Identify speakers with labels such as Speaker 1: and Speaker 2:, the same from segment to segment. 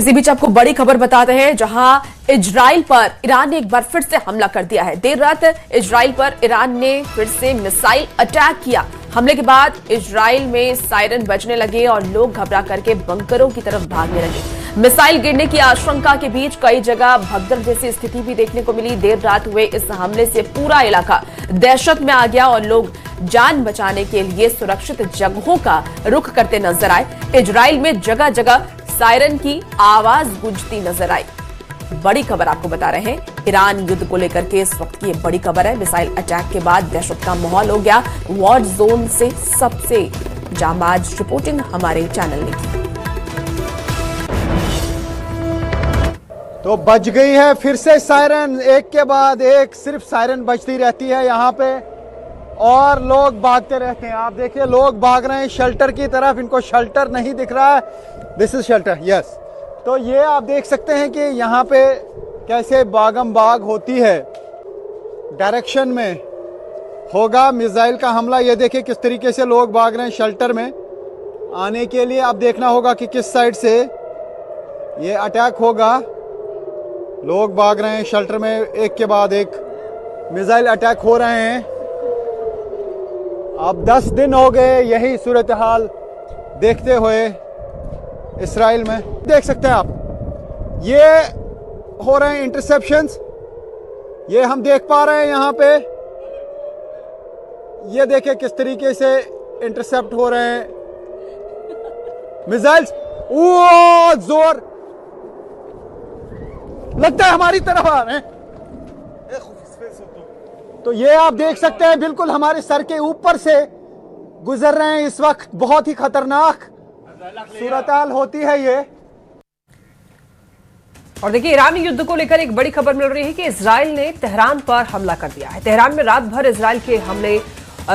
Speaker 1: इसी बीच आपको बड़ी खबर बताते हैं, जहां इजराइल पर ईरान ने एक बार फिर से हमला कर दिया है। देर रात इजराइल पर ईरान ने फिर से मिसाइल अटैक किया। हमले के बाद इजराइल में सायरन बजने लगे और लोग घबरा करके बंकरों की तरफ भागने लगे। मिसाइल गिरने की आशंका के बीच कई जगह भगदड़ जैसी स्थिति भी देखने को मिली। देर रात हुए इस हमले से पूरा इलाका दहशत में आ गया और लोग जान बचाने के लिए सुरक्षित जगहों का रुख करते नजर आए। इजराइल में जगह जगह सायरन की आवाज गूंजती नजर आई। बड़ी खबर आपको बता रहे हैं, ईरान युद्ध को लेकर के इस वक्त की ये बड़ी खबर है। मिसाइल अटैक के बाद दहशत का माहौल हो गया। वॉर जोन से सबसे जांबाज रिपोर्टिंग हमारे चैनल ने की।
Speaker 2: तो बज गई है फिर से सायरन, एक के बाद एक सिर्फ सायरन बजती रहती है यहाँ पे और लोग भागते रहते हैं। आप देखिए लोग भाग रहे हैं शेल्टर की तरफ। इनको शेल्टर नहीं दिख रहा है, दिस इज शेल्टर, यस। तो ये आप देख सकते हैं कि यहाँ पे कैसे बागम बाग होती है, डायरेक्शन में होगा मिसाइल का हमला। ये देखिए किस तरीके से लोग भाग रहे हैं शेल्टर में आने के लिए। अब देखना होगा कि किस साइड से ये अटैक होगा। लोग भाग रहे हैं शेल्टर में, एक के बाद एक मिसाइल अटैक हो रहे हैं। अब 10 दिन हो गए यही सूरत हाल देखते हुए इसराइल में। देख सकते हैं आप, ये हो रहे हैं इंटरसेप्शंस, ये हम देख पा रहे हैं यहाँ पे। ये देखिए किस तरीके से इंटरसेप्ट हो रहे हैं मिसाइल्स। ओ जोर लगता है हमारी तरफ आ रहे हैं। तो ये आप देख सकते हैं बिल्कुल हमारे सर के ऊपर से गुजर रहे हैं इस वक्त। बहुत ही खतरनाक सूरत-हाल होती है ये।
Speaker 3: और देखिए ईरान युद्ध को लेकर एक बड़ी खबर मिल रही है कि इजराइल ने तेहरान पर हमला कर दिया है। तेहरान में रात भर इजराइल के हमले,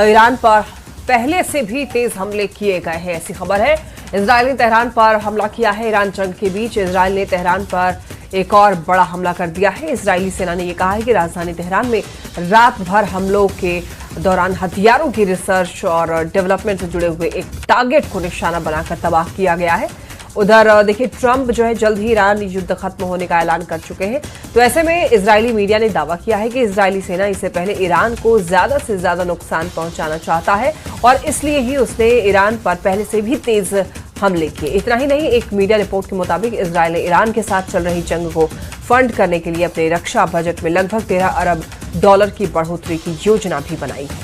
Speaker 3: ईरान पर पहले से भी तेज हमले किए गए हैं, ऐसी खबर है। इजराइल ने तेहरान पर हमला किया है। ईरान जंग के बीच इजराइल ने तेहरान पर एक और बड़ा हमला कर दिया है। इजरायली सेना ने यह कहा है कि राजधानी तेहरान में रात भर हमलों के दौरान हथियारों की रिसर्च और डेवलपमेंट से जुड़े हुए एक टारगेट को निशाना बनाकर तबाह किया गया है। उधर देखिए ट्रंप जो है जल्द ही ईरान युद्ध खत्म होने का ऐलान कर चुके हैं। तो ऐसे में इजरायली मीडिया ने दावा किया है कि इजरायली सेना इससे पहले ईरान को ज्यादा से ज्यादा नुकसान पहुंचाना चाहता है और इसलिए ही उसने ईरान पर पहले से भी तेज हमले किए। इतना ही नहीं, एक मीडिया रिपोर्ट के मुताबिक इजरायल ने ईरान के साथ चल रही जंग को फंड करने के लिए अपने रक्षा बजट में लगभग $13 अरब की बढ़ोतरी की योजना भी बनाई है।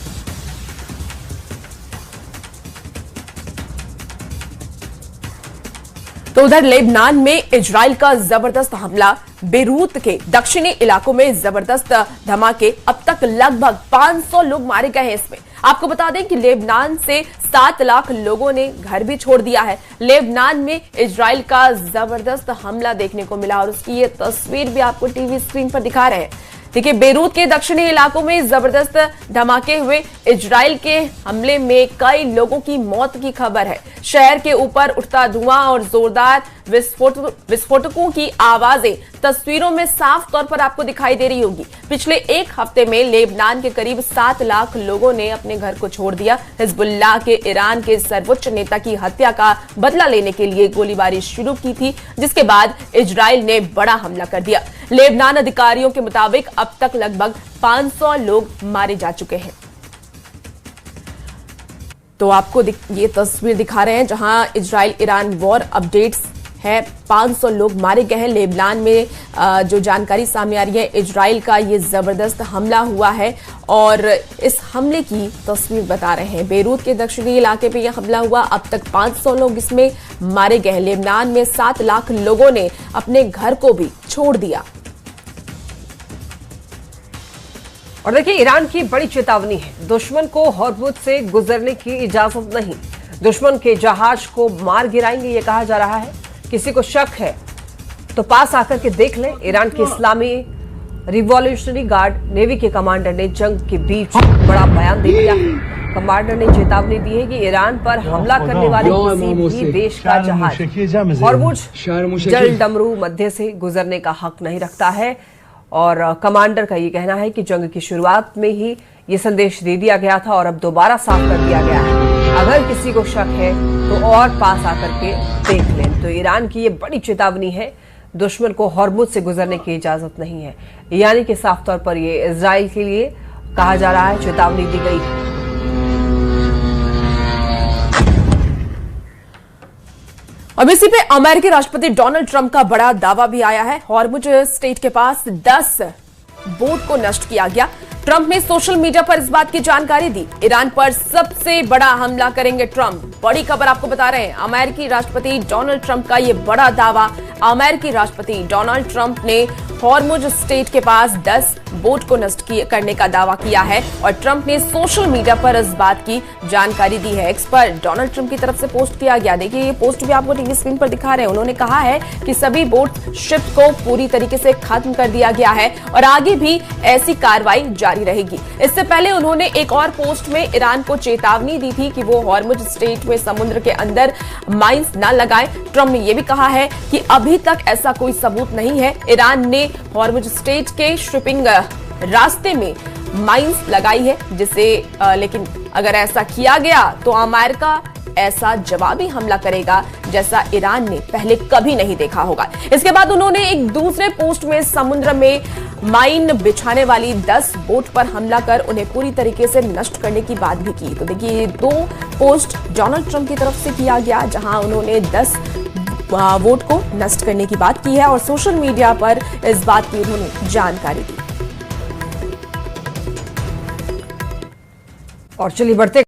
Speaker 1: तो उधर लेबनान में इजराइल का जबरदस्त हमला, बेरूत के दक्षिणी इलाकों में जबरदस्त धमाके, अब तक लगभग 500 लोग मारे गए हैं। इसमें आपको बता दें कि लेबनान से 7 लाख लोगों ने घर भी छोड़ दिया है। लेबनान में इजराइल का जबरदस्त हमला देखने को मिला और उसकी ये तस्वीर भी आपको टीवी स्क्रीन पर दिखा रहे हैं। देखिए बेरूत के दक्षिणी इलाकों में जबरदस्त धमाके हुए। इजराइल के हमले में कई लोगों की मौत की खबर है। शहर के ऊपर उठता धुआं और जोरदार विस्फोटकों की आवाजें तस्वीरों में साफ तौर पर आपको दिखाई दे रही होगी। पिछले एक हफ्ते में लेबनान के करीब 7 लाख लोगों ने अपने घर को छोड़ दिया। हिजबुल्लाह के ईरान के सर्वोच्च नेता की हत्या का बदला लेने के लिए गोलीबारी शुरू की थी, जिसके बाद इजराइल ने बड़ा हमला कर दिया। लेबनान अधिकारियों के मुताबिक अब तक लगभग 500 लोग मारे जा चुके हैं। तो आपको ये तस्वीर दिखा रहे हैं जहां इजराइल ईरान वॉर अपडेट्स है। 500 लोग मारे गए हैं। लेबनान में जो जानकारी सामने आ रही है, इजराइल का ये जबरदस्त हमला हुआ है और इस हमले की तस्वीर बता रहे हैं। बेरूत के दक्षिणी इलाके पे यह हमला हुआ, अब तक 500 लोग इसमें मारे गए हैं। लेबनान में 7 लाख लोगों ने अपने घर को भी छोड़ दिया।
Speaker 3: और देखिए ईरान की बड़ी चेतावनी है, दुश्मन को हॉर्मुज से गुजरने की इजाजत नहीं। दुश्मन के जहाज को मार गिराएंगे, ये कहा जा रहा है। किसी को शक है तो पास आकर के देख लें। ईरान के इस्लामी रिवॉल्यूशनरी गार्ड नेवी के कमांडर ने जंग के बीच बड़ा बयान दे दिया है। कमांडर ने चेतावनी दी है कि ईरान पर हमला करने वाले किसी भी देश का जहाज हॉर्मुज जल डमरू मध्य से गुजरने का हक नहीं रखता है। और कमांडर का ये कहना है कि जंग की शुरुआत में ही ये संदेश दे दिया गया था और अब दोबारा साफ कर दिया गया है। अगर किसी को शक है तो और पास आकर के देख लें। तो ईरान की ये बड़ी चेतावनी है, दुश्मन को हॉर्मुज से गुजरने की इजाजत नहीं है, यानी कि साफ तौर पर ये इजराइल के लिए कहा जा रहा है, चेतावनी दी गई है।
Speaker 1: अब इसी पे अमेरिकी राष्ट्रपति डोनाल्ड ट्रंप का बड़ा दावा भी आया है। हॉर्मुज स्ट्रेट के पास 10 बोट को नष्ट किया गया। ट्रंप ने सोशल मीडिया पर इस बात की जानकारी दी। ईरान पर सबसे बड़ा हमला करेंगे ट्रंप। बड़ी खबर आपको बता रहे हैं, अमेरिकी राष्ट्रपति डोनाल्ड ट्रंप का यह बड़ा दावा। अमेरिकी राष्ट्रपति डोनाल्ड ट्रंप ने हॉर्मुज स्ट्रेट के पास 10 बोट को नष्ट करने का दावा किया है और ट्रंप ने सोशल मीडिया पर इस बात की जानकारी दी है। एक्स पर डोनाल्ड ट्रंप की तरफ से पोस्ट किया गया। देखिए ये पोस्ट भी आपको टीवी स्क्रीन पर दिखा रहे हैं। उन्होंने कहा है कि सभी बोट शिप को पूरी तरीके से खत्म कर दिया गया है और आगे भी ऐसी कार्रवाई जारी रहेगी। इससे पहले उन्होंने एक और पोस्ट में ईरान को चेतावनी दी थी कि वो हॉर्मुज स्ट्रेट में समुद्र के अंदर माइंस न लगाएं। ट्रंप ने यह भी कहा है कि अभी तक ऐसा कोई सबूत नहीं है। ईरान ने हॉर्मुज स्ट्रेट के शिपिंग रास्ते में माइंस लगाई है, जिसे लेकिन अगर ऐसा किया गया तो अमेरिका ऐसा जवाबी हमला करेगा जैसा ईरान ने पहले कभी नहीं देखा होगा। इसके बाद उन्होंने एक दूसरे पोस्ट में समुद्र में माइन बिछाने वाली 10 बोट पर हमला कर उन्हें पूरी तरीके से नष्ट करने की बात भी की। तो देखिए ये 2 पोस्ट डोनाल्ड ट्रंप की तरफ से किया गया, जहां उन्होंने 10 बोट को नष्ट करने की बात की है और सोशल मीडिया पर इस बात की उन्होंने जानकारी दी।
Speaker 3: और चलिए बढ़ते